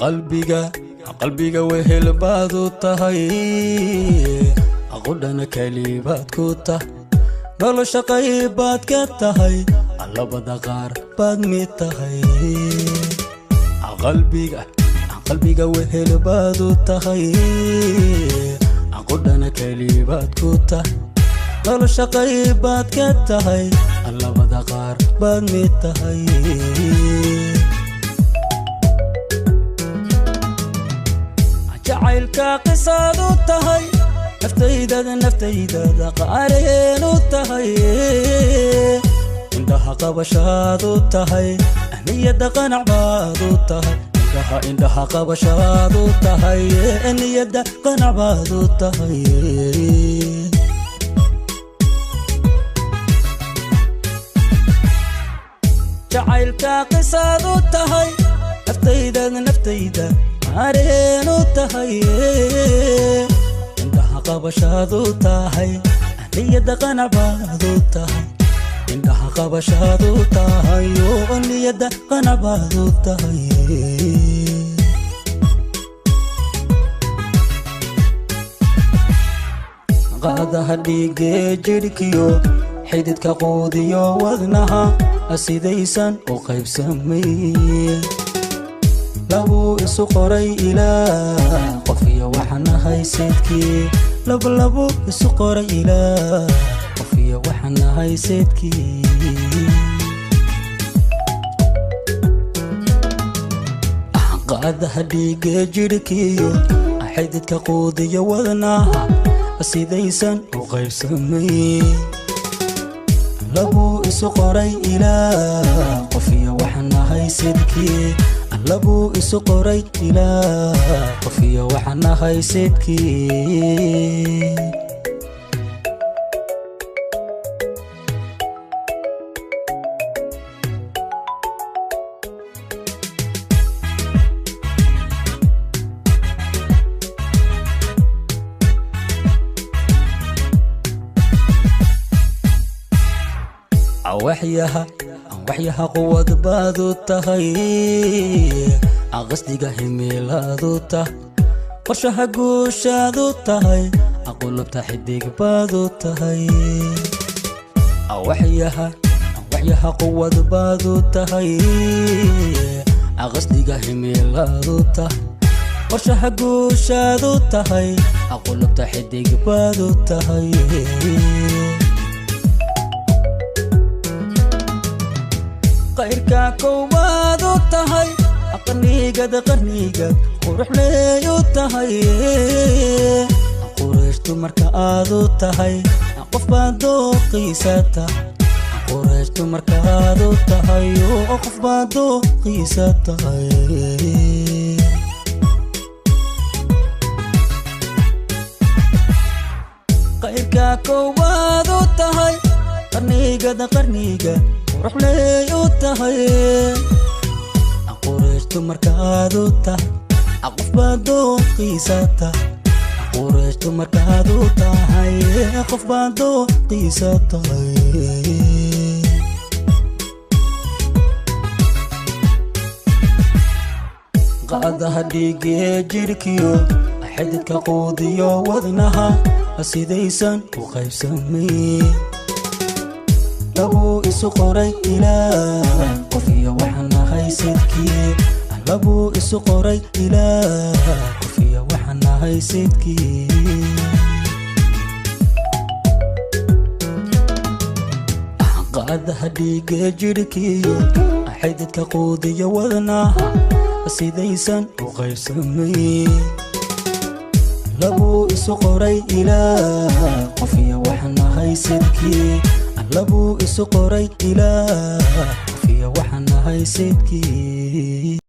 قلبيga wehel baad u tahay aqoodana kalibaad ku tahay nolosha qaybaad ka tahay labada qaar baad mid tahay qalbiga wehel baad u tahay aqoodana kalibaad ku tahay nolosha qaybaad ka tahay labada qaar baad mid tahay jacaylka qisaad u tahay naftayda qaareen u tahay indhaha qabashaad u tahay niyada qanac baad u tahay indhaha qabashaad u tahay niyada qanac baad u tahay jacaylka qisaad u tahay naftayda qaareen u tahay indhaha qabashaad u tahay niyada qanac baad u tahay indhaha qabashaad u tahay niyada qanac baad u tahay qaadaha dhiigee jidhkiyo xididka quudiyo wadnaha asidaysan u qaybsamay labu isu qoray ilaa qof iyo waxaan ahay seedkii labu isu qoray ilaa qof iyo waxaan ahay seedkii qaadaha dhiigee jidhkiyo xididka quudiyo wadnaha asidaysan u qaybsamay labu isu qoray ilaa qof iyo waxaan ahay seedkii labu isu qoray ilaa qof iyo waxaan ahay seedkii waxyaha quwad baad u tahay qasdiga himilaad u tahay qorshaha guushaad u tahay qulubta xidig baad u tahay waxyaha quwad baad u tahay qasdiga himilaad u tahay qorshaha guushaad u tahay qulubta xidig baad u tahay qayrka koowaad u tahay qarniga qurux leey u tahay qurayshtu marka aad u tahay qof baad dooqiisa tahay qurayshtu marka aad u tahay qof baad dooqiisa tahay qayrka koowaad u tahay qarniga qurux leey u tahay qurayshtu marka aad u tahay qof baad dooqiisa tahay qurayshtu marka aad u tahay qof baad dooqiisa tahay qaadaha dhiigee jidhkiyo xididka quudiyo wadnaha asidaysan u qaybsamay labu isu qoray ilaa qof iyo waxaan ahay seedkii labu isu qoray ilaa qof iyo waxaan ahay seedkii qaadaha dhiigee jidhkiyo xididka quudiyo wadnaha asidaysan u qaybsamay labu isu qoray ilaa qof iyo waxaan ahay seedkii labu isu qoray ilaa qof iyo waxaan ahay seedkii